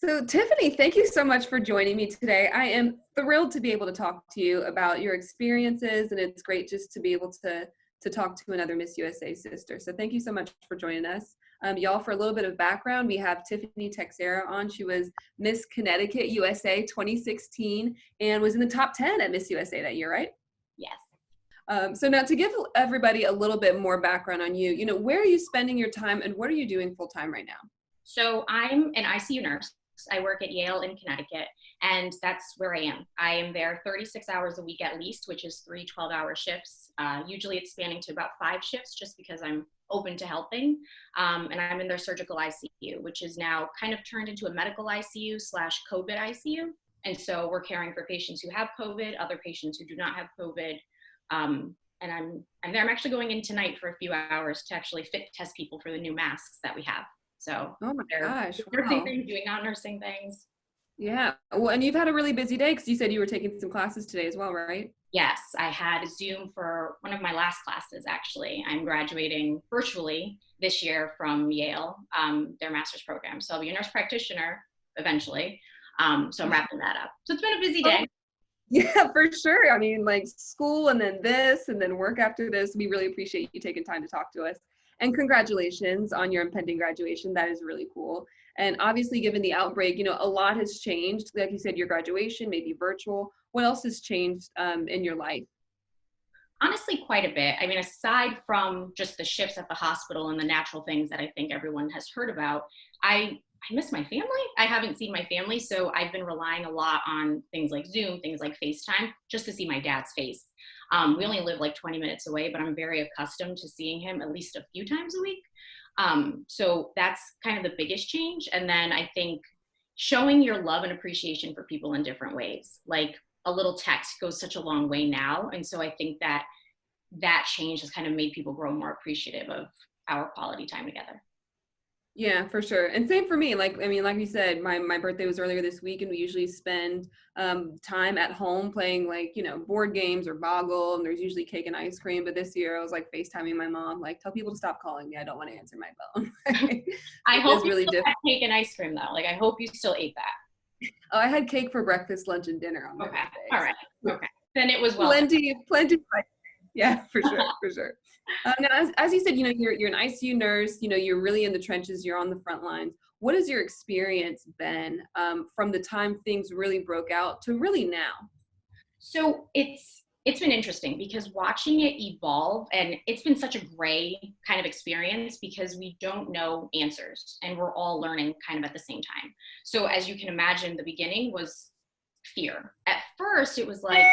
So Tiffany, thank you so much for joining me today. I am thrilled to be able to talk to you about your experiences, and it's great just to be able to talk to another Miss USA sister. So thank you so much for joining us. Y'all, for a little bit of background, we have Tiffany Teixeira on. She was Miss Connecticut USA 2016 and was in the top 10 at Miss USA that year, right? Yes. So now to give everybody a little bit more background on you, where are you spending your time and what are you doing full time right now? So I'm an ICU nurse. I work at Yale in Connecticut, and that's where I am. I am there 36 hours a week at least, which is 3 12-hour shifts. Usually it's spanning to about 5 shifts just because I'm open to helping. And I'm in their surgical ICU, which is now kind of turned into a medical ICU/COVID ICU. And so we're caring for patients who have COVID, other patients who do not have COVID. And I'm there. I'm actually going in tonight for a few hours to actually fit test people for the new masks that we have. So Oh my gosh, nursing wow. things, doing non-nursing things. Yeah. Well, and you've had a really busy day because you said you were taking some classes today as well, right? Yes, I had Zoom for one of my last classes, actually. I'm graduating virtually this year from Yale, their master's program. So I'll be a nurse practitioner eventually. So I'm wrapping that up. So it's been a busy day. Yeah, for sure. I mean, like school and then this and then work after this. We really appreciate you taking time to talk to us. And congratulations on your impending graduation. That is really cool. And obviously, given the outbreak, a lot has changed. Like you said, your graduation, maybe virtual. What else has changed in your life? Honestly, quite a bit. I mean, aside from just the shifts at the hospital and the natural things that I think everyone has heard about, I miss my family. I haven't seen my family, so I've been relying a lot on things like Zoom, things like FaceTime, just to see my dad's face. We only live like 20 minutes away, but I'm very accustomed to seeing him at least a few times a week. So that's kind of the biggest change. And then I think showing your love and appreciation for people in different ways, like a little text goes such a long way now. And so I think that change has kind of made people grow more appreciative of our quality time together. Yeah, for sure. And same for me. Like you said, my birthday was earlier this week, and we usually spend time at home playing board games or Boggle, and there's usually cake and ice cream. But this year I was like FaceTiming my mom, like, tell people to stop calling me. I don't want to answer my phone. I hope you really still had cake and ice cream though. Like, I hope you still ate that. Oh, I had cake for breakfast, lunch, and dinner on my birthday. All right. Okay. Then it was well. Plenty. Yeah, for sure, for sure. Now, as you said, you're an ICU nurse. You're really in the trenches. You're on the front lines. What has your experience been from the time things really broke out to really now? So it's been interesting because watching it evolve, and it's been such a gray kind of experience because we don't know answers and we're all learning kind of at the same time. So as you can imagine, the beginning was fear. At first, it was like,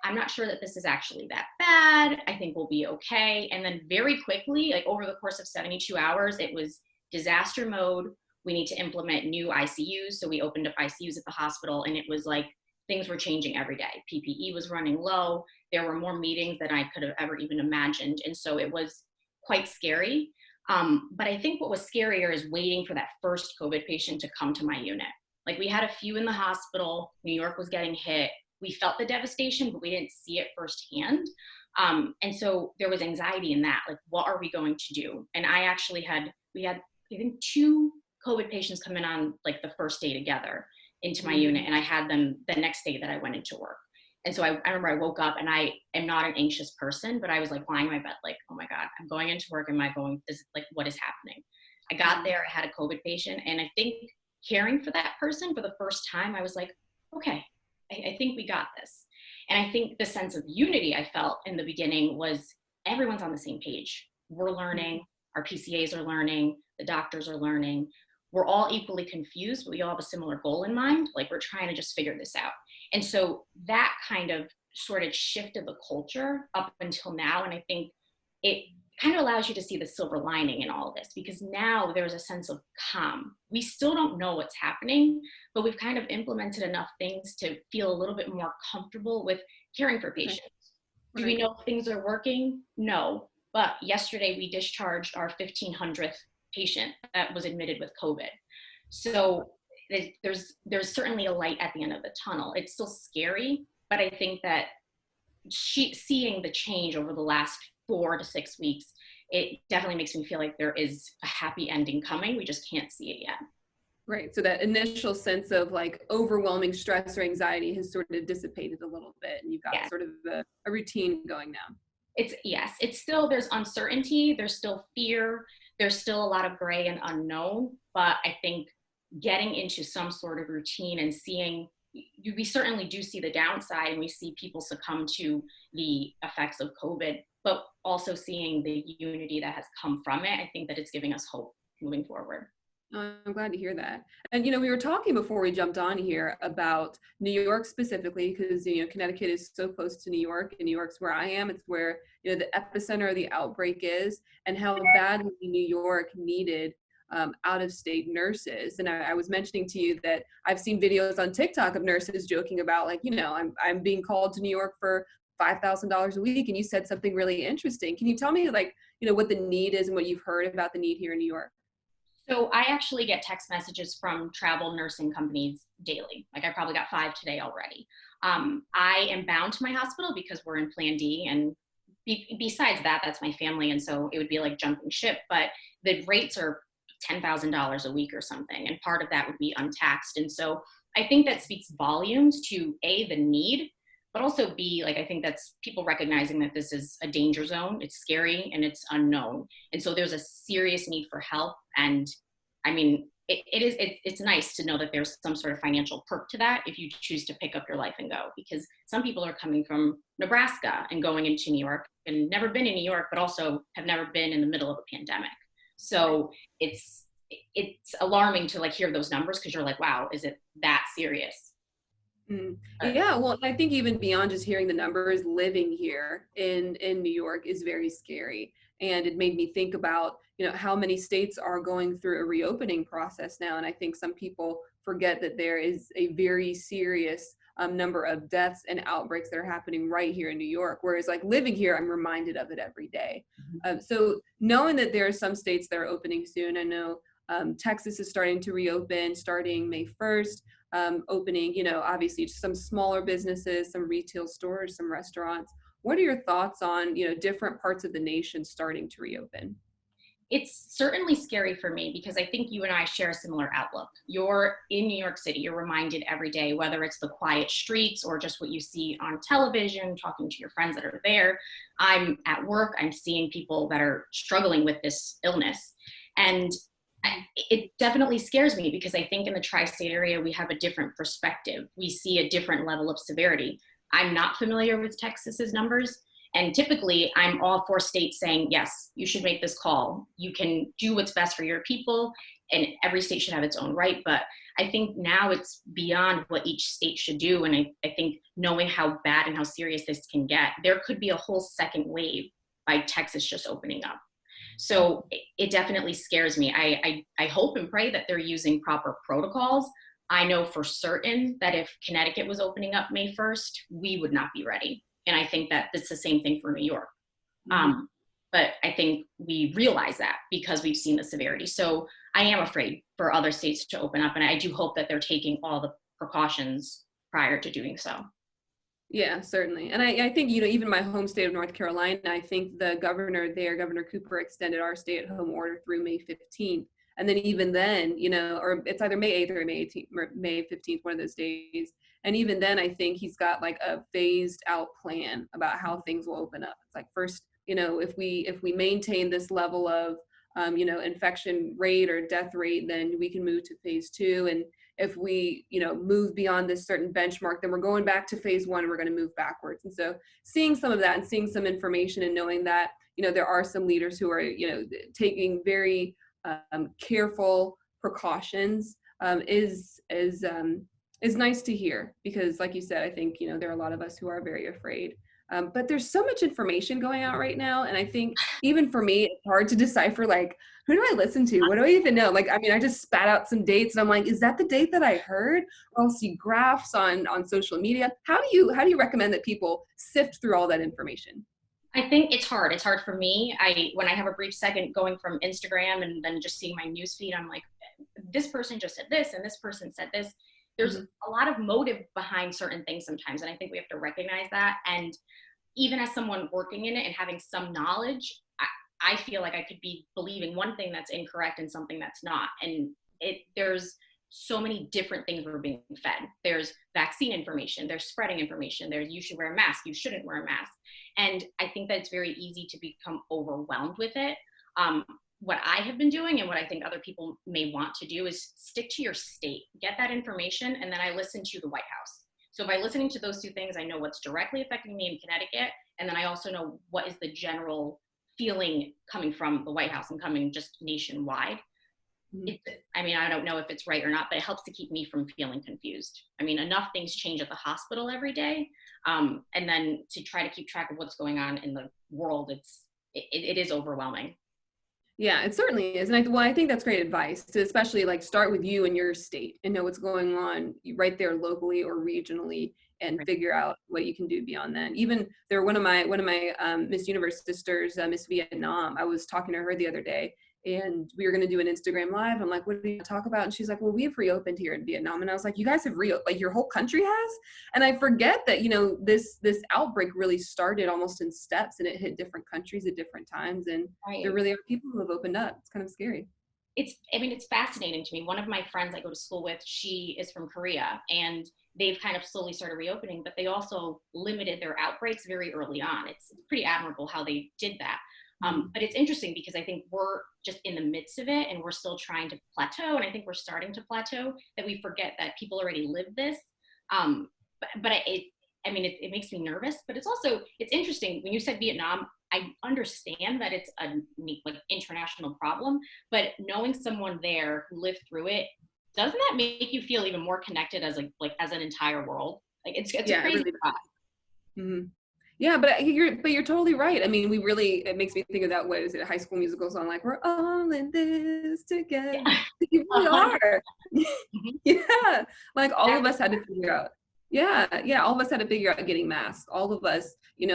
I'm not sure that this is actually that bad. I think we'll be okay. And then very quickly, like over the course of 72 hours, it was disaster mode. We need to implement new ICUs. So we opened up ICUs at the hospital, and it was like things were changing every day. PPE was running low. There were more meetings than I could have ever even imagined. And so it was quite scary. But I think what was scarier is waiting for that first COVID patient to come to my unit. Like, we had a few in the hospital. New York was getting hit. We felt the devastation, but we didn't see it firsthand. And so there was anxiety in that, like, what are we going to do? And we had, I think, 2 COVID patients come in on like the first day together into my unit. And I had them the next day that I went into work. And so I remember I woke up, and I am not an anxious person, but I was like lying in my bed, like, oh my God, I'm going into work. What is happening? I got there, I had a COVID patient. And I think caring for that person for the first time, I was like, okay, I think we got this. And I think the sense of unity I felt in the beginning was everyone's on the same page. We're learning, our PCAs are learning, the doctors are learning. We're all equally confused, but we all have a similar goal in mind. Like, we're trying to just figure this out. And so that kind of sort of shifted the culture up until now. And I think it kind of allows you to see the silver lining in all of this, because now there's a sense of calm. We still don't know what's happening, but we've kind of implemented enough things to feel a little bit more comfortable with caring for patients. Do we know if things are working? No. But yesterday we discharged our 1,500th patient that was admitted with COVID. So there's certainly a light at the end of the tunnel. It's still scary, but I think that seeing the change over the last 4 to 6 weeks, it definitely makes me feel like there is a happy ending coming. We just can't see it yet. Great. So that initial sense of like overwhelming stress or anxiety has sort of dissipated a little bit, and you've got Yeah. sort of a routine going now. Yes, it's still, there's uncertainty, there's still fear, there's still a lot of gray and unknown, but I think getting into some sort of routine and seeing, we certainly do see the downside, and we see people succumb to the effects of COVID, but also seeing the unity that has come from it, I think that it's giving us hope moving forward. I'm glad to hear that. And, we were talking before we jumped on here about New York specifically, because, Connecticut is so close to New York, and New York's where I am. It's where, the epicenter of the outbreak is, and how badly New York needed out-of-state nurses. And I was mentioning to you that I've seen videos on TikTok of nurses joking about, like, I'm being called to New York for $5,000 a week. And you said something really interesting. Can you tell me, like, what the need is and what you've heard about the need here in New York? So I actually get text messages from travel nursing companies daily. Like I probably got 5 today already. I am bound to my hospital because we're in Plan D, and besides that, that's my family, and so it would be like jumping ship. But the rates are $10,000 a week or something, and part of that would be untaxed. And so I think that speaks volumes to A, the need, but also B, like I think that's people recognizing that this is a danger zone. It's scary and it's unknown, and so there's a serious need for help. And I mean, it's nice to know that there's some sort of financial perk to that if you choose to pick up your life and go, because some people are coming from Nebraska and going into New York and never been in New York, but also have never been in the middle of a pandemic. So it's alarming to like hear those numbers, because you're like, wow, is it that serious? Yeah, well, I think even beyond just hearing the numbers, living here in New York is very scary. And it made me think about, how many states are going through a reopening process now. And I think some people forget that there is a very serious number of deaths and outbreaks that are happening right here in New York. Whereas like living here, I'm reminded of it every day. So knowing that there are some states that are opening soon, I know Texas is starting to reopen starting May 1st. Opening, obviously some smaller businesses, some retail stores, some restaurants. What are your thoughts on, different parts of the nation starting to reopen? It's certainly scary for me because I think you and I share a similar outlook. You're in New York City, you're reminded every day, whether it's the quiet streets or just what you see on television, talking to your friends that are there. I'm at work, I'm seeing people that are struggling with this illness. And it definitely scares me because I think in the tri-state area, we have a different perspective. We see a different level of severity. I'm not familiar with Texas's numbers. And typically I'm all for states saying, yes, you should make this call. You can do what's best for your people, and every state should have its own right. But I think now it's beyond what each state should do. And I think knowing how bad and how serious this can get, there could be a whole second wave by Texas just opening up. So it definitely scares me. I hope and pray that they're using proper protocols. I know for certain that if Connecticut was opening up May 1st, we would not be ready. And I think that it's the same thing for New York. But I think we realize that because we've seen the severity. So I am afraid for other states to open up. And I do hope that they're taking all the precautions prior to doing so. Yeah, certainly. And I think, even my home state of North Carolina, I think the governor there, Governor Cooper, extended our stay-at-home order through May 15th. And then even then, or it's either May 8th or May 18th, or May 15th, one of those days. And even then, I think he's got like a phased out plan about how things will open up. It's like first, if we maintain this level of, infection rate or death rate, then we can move to phase 2. And if we, move beyond this certain benchmark, then we're going back to phase 1 and we're going to move backwards. And so seeing some of that and seeing some information and knowing that, there are some leaders who are, taking very careful precautions is nice to hear, because like you said, I think, there are a lot of us who are very afraid. But there's so much information going out right now. And I think even for me, it's hard to decipher, like, who do I listen to? What do I even know? Like, I mean, I just spat out some dates and I'm like, is that the date that I heard? Or I'll see graphs on social media. How do you recommend that people sift through all that information? I think it's hard. It's hard for me. When I have a brief second going from Instagram and then just seeing my newsfeed, I'm like, this person just said this and this person said this. There's a lot of motive behind certain things sometimes. And I think we have to recognize that. And even as someone working in it and having some knowledge, I feel like I could be believing one thing that's incorrect and something that's not. And there's so many different things were being fed. There's vaccine information, there's spreading information, there's you should wear a mask, you shouldn't wear a mask. And I think that it's very easy to become overwhelmed with it. What I have been doing and what I think other people may want to do is stick to your state, get that information, and then I listen to the White House. So by listening to those two things, I know what's directly affecting me in Connecticut, and then I also know what is the general feeling coming from the White House and coming just nationwide. I mean, I don't know if it's right or not, but it helps to keep me from feeling confused. I mean, enough things change at the hospital every day, and then to try to keep track of what's going on in the world, it is overwhelming. Yeah, it certainly is. And I think that's great advice to especially like start with you and your state and know what's going on right there locally or regionally and figure out what you can do beyond that. Even there, one of my Miss Universe sisters, Miss Vietnam, I was talking to her the other day and we were going to do an Instagram live. I'm like, what do you talk about? And she's like, well, we have reopened here in Vietnam. And I was like, you guys have like your whole country has? And I forget that, this outbreak really started almost in steps and it hit different countries at different times. And there really are people who have opened up. It's kind of scary. It's fascinating to me. One of my friends I go to school with, she is from Korea, and they've kind of slowly started reopening, but they also limited their outbreaks very early on. It's pretty admirable how they did that. But it's interesting because I think we're just in the midst of it and we're still trying to plateau. And I think we're starting to plateau, that we forget that people already lived this. It makes me nervous, but it's interesting. When you said Vietnam, I understand that it's a international problem, but knowing someone there who lived through it, doesn't that make you feel even more connected as as an entire world? It's crazy. It really does. Yeah, but you're totally right. I mean, it makes me think of that, what is it, High School Musical song, like, we're all in this together. Yeah. You really are. Yeah, like all of us had to figure out. Yeah, all of us had to figure out getting masked. All of us,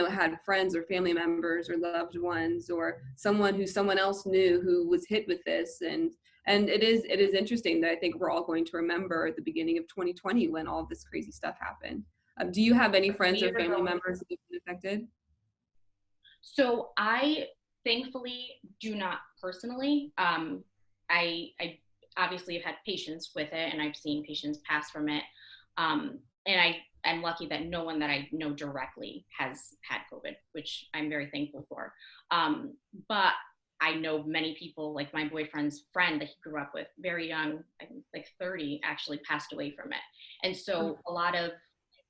had friends or family members or loved ones or someone who someone else knew who was hit with this. And it is interesting that I think we're all going to remember at the beginning of 2020 when all of this crazy stuff happened. Do you have any friends or family members who've been affected? So I thankfully do not personally. I obviously have had patients with it, and I've seen patients pass from it. And I'm lucky that no one that I know directly has had COVID, which I'm very thankful for. But I know many people, like my boyfriend's friend that he grew up with, very young, I think like 30, actually passed away from it. And so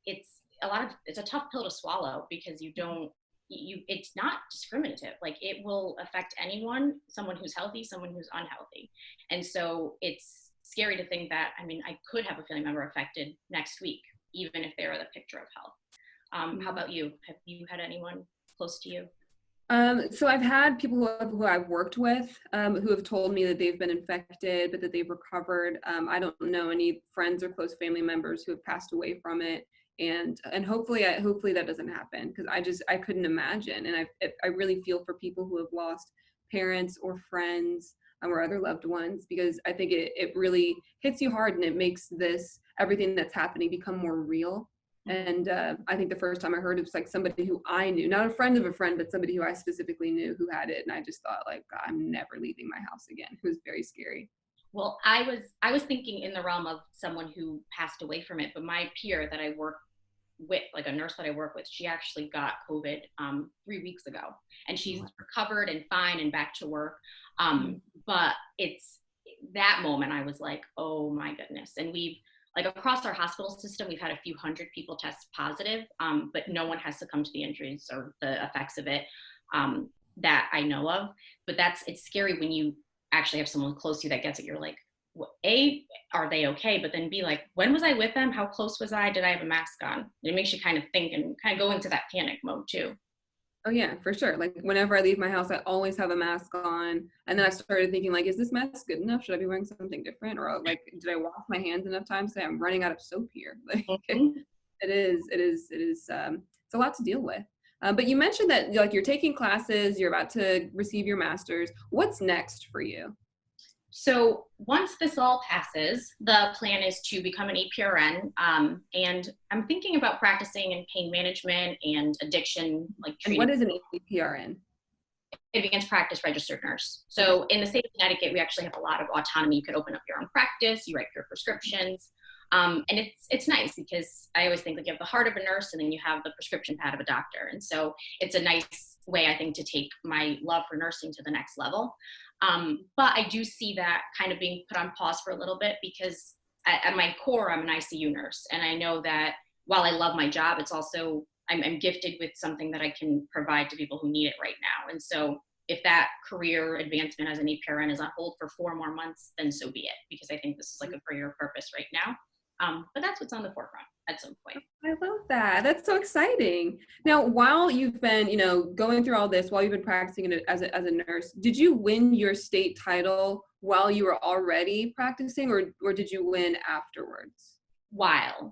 it's a tough pill to swallow because it's not discriminative. Like, it will affect anyone, someone who's healthy, someone who's unhealthy. And so it's scary to think that, I could have a family member affected next week, even if they're the picture of health. How about you? Have you had anyone close to you? So I've had people who I've worked with who have told me that they've been infected, but that they've recovered. I don't know any friends or close family members who have passed away from it. And hopefully that doesn't happen, because I couldn't imagine. And I really feel for people who have lost parents or friends or other loved ones, because I think it really hits you hard and it makes everything that's happening become more real. And I think the first time I heard it was like somebody who I knew, not a friend of a friend, but somebody who I specifically knew who had it. And I just thought, like, God, I'm never leaving my house again. It was very scary. Well, I was thinking in the realm of someone who passed away from it, but my peer that I work with, like a nurse that I work with, she actually got COVID 3 weeks ago, and she's recovered and fine and back to work. But it's that moment I was like, oh my goodness. And across our hospital system, we've had a few hundred people test positive, but no one has succumbed to the injuries or the effects of it that I know of. But it's scary when you actually have someone close to you that gets it. You're like, A, are they okay? But then B, like, when was I with them? How close was I? Did I have a mask on? It makes you kind of think and kind of go into that panic mode too. Oh yeah, for sure. Like, whenever I leave my house, I always have a mask on. And then I started thinking, like, is this mask good enough? Should I be wearing something different? Or like, did I wash my hands enough times today? I'm running out of soap here. Like, it is it's a lot to deal with. But you mentioned that, like, you're taking classes, you're about to receive your master's. What's next for you? So once this all passes, the plan is to become an APRN, and I'm thinking about practicing in pain management and addiction, like treating. And what is an APRN? advanced practice registered nurse. So in the state of Connecticut, we actually have a lot of autonomy. You can open up your own practice, you write your prescriptions. And it's nice because I always think like you have the heart of a nurse and then you have the prescription pad of a doctor. And so it's a nice way, I think, to take my love for nursing to the next level. But I do see that kind of being put on pause for a little bit because at my core, I'm an ICU nurse. And I know that while I love my job, it's also, I'm gifted with something that I can provide to people who need it right now. And so if that career advancement as an APRN is on hold for 4 more months, then so be it, because I think this is like a career purpose right now. But that's what's on the forefront at some point. I love that. That's so exciting. Now, while you've been, going through all this, while you've been practicing as a nurse, did you win your state title while you were already practicing, or did you win afterwards?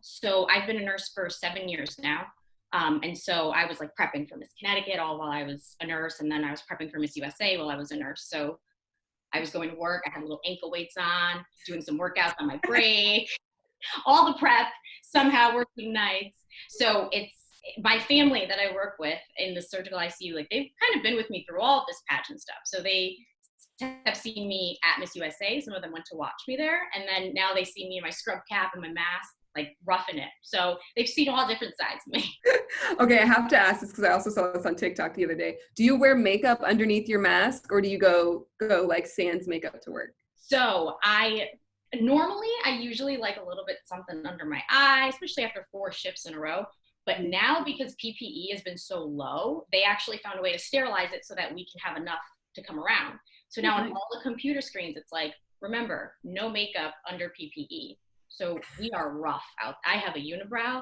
So I've been a nurse for 7 years now. And so I was like prepping for Miss Connecticut all while I was a nurse. And then I was prepping for Miss USA while I was a nurse. So I was going to work. I had little ankle weights on, doing some workouts on my break, all the prep, somehow working nights. So it's my family that I work with in the surgical ICU, like they've kind of been with me through all of this pageant stuff. So they have seen me at Miss USA. Some of them went to watch me there. And then now they see me in my scrub cap and my mask, like roughing it. So they've seen all different sides of me. Okay, I have to ask this because I also saw this on TikTok the other day. Do you wear makeup underneath your mask, or do you go like sans makeup to work? So I usually like a little bit something under my eye, especially after 4 shifts in a row. But now, because PPE has been so low, they actually found a way to sterilize it so that we can have enough to come around. So now on all the computer screens, it's like, remember, no makeup under PPE. So we are rough out. I have a unibrow.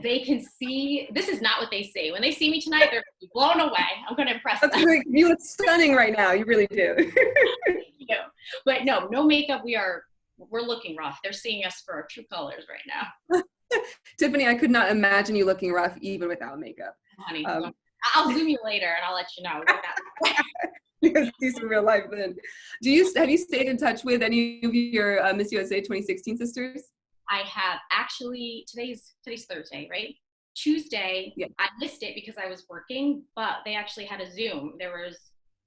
They can see, this is not what they see. When they see me tonight, they're blown away. I'm going to impress them. Great. You look stunning right now. You really do. Thank you. But no makeup. We're looking rough. They're seeing us for our true colors right now. Tiffany, I could not imagine you looking rough even without makeup. Honey, I'll Zoom you later and I'll let you know. You guys see some real life then. Have you stayed in touch with any of your Miss USA 2016 sisters? I have actually. Today's Thursday, right? Tuesday, yeah. I missed it because I was working, but they actually had a Zoom.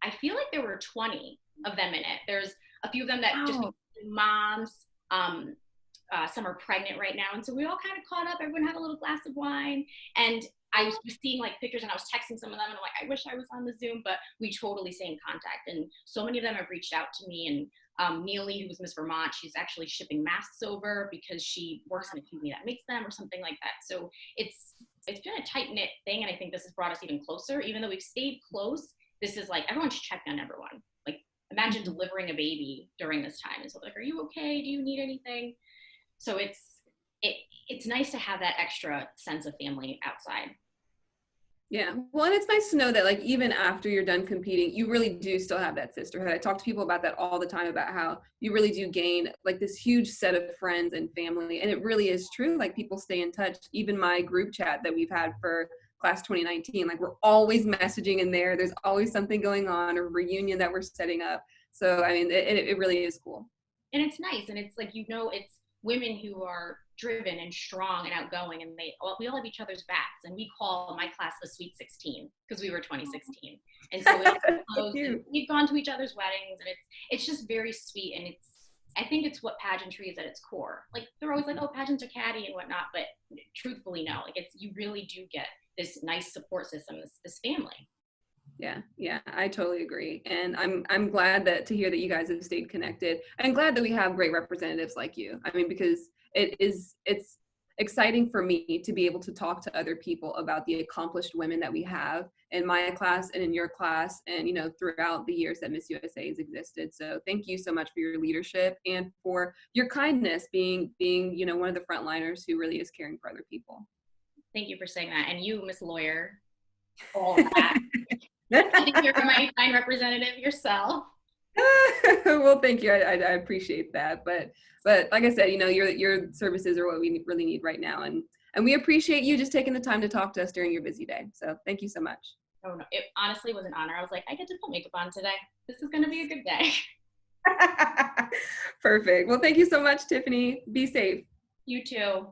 I feel like there were 20 of them in it. There's a few of them that just moms. Some are pregnant right now, and so we all kind of caught up. Everyone had a little glass of wine, and I was just seeing like pictures, and I was texting some of them, and I'm like, I wish I was on the Zoom, but we totally stay in contact. And so many of them have reached out to me, and Neely, who was Miss Vermont, she's actually shipping masks over because she works in a company that makes them or something like that. So it's been a tight-knit thing, and I think this has brought us even closer. Even though we've stayed close, this is like everyone's checked on everyone. Like imagine delivering a baby during this time, and so like, are you okay? Do you need anything? So it's nice to have that extra sense of family outside. Yeah, well, and it's nice to know that like even after you're done competing, you really do still have that sisterhood. I talk to people about that all the time, about how you really do gain like this huge set of friends and family. And it really is true. Like people stay in touch. Even my group chat that we've had for class 2019, like we're always messaging in there. There's always something going on, a reunion that we're setting up. So, I mean, it really is cool. And it's nice. And it's like, it's women who are driven and strong and outgoing, and we all have each other's backs, and we call my class the Sweet 16 because we were 2016, and so we've gone to each other's weddings, and it's just very sweet. And I think it's what pageantry is at its core. Like they're always like, oh, pageants are catty and whatnot, but truthfully, no. Like you really do get this nice support system, this family. Yeah, I totally agree. And I'm glad to hear that you guys have stayed connected. I'm glad that we have great representatives like you. I mean, because it's exciting for me to be able to talk to other people about the accomplished women that we have in my class and in your class and, throughout the years that Miss USA has existed. So thank you so much for your leadership and for your kindness, being, one of the frontliners who really is caring for other people. Thank you for saying that. And you, Miss Lawyer, all of that. I think you're my fine representative yourself. Well, thank you. I appreciate that. But like I said, your services are what we really need right now. And we appreciate you just taking the time to talk to us during your busy day. So thank you so much. Oh, no, it honestly was an honor. I was like, I get to put makeup on today. This is going to be a good day. Perfect. Well, thank you so much, Tiffany. Be safe. You too.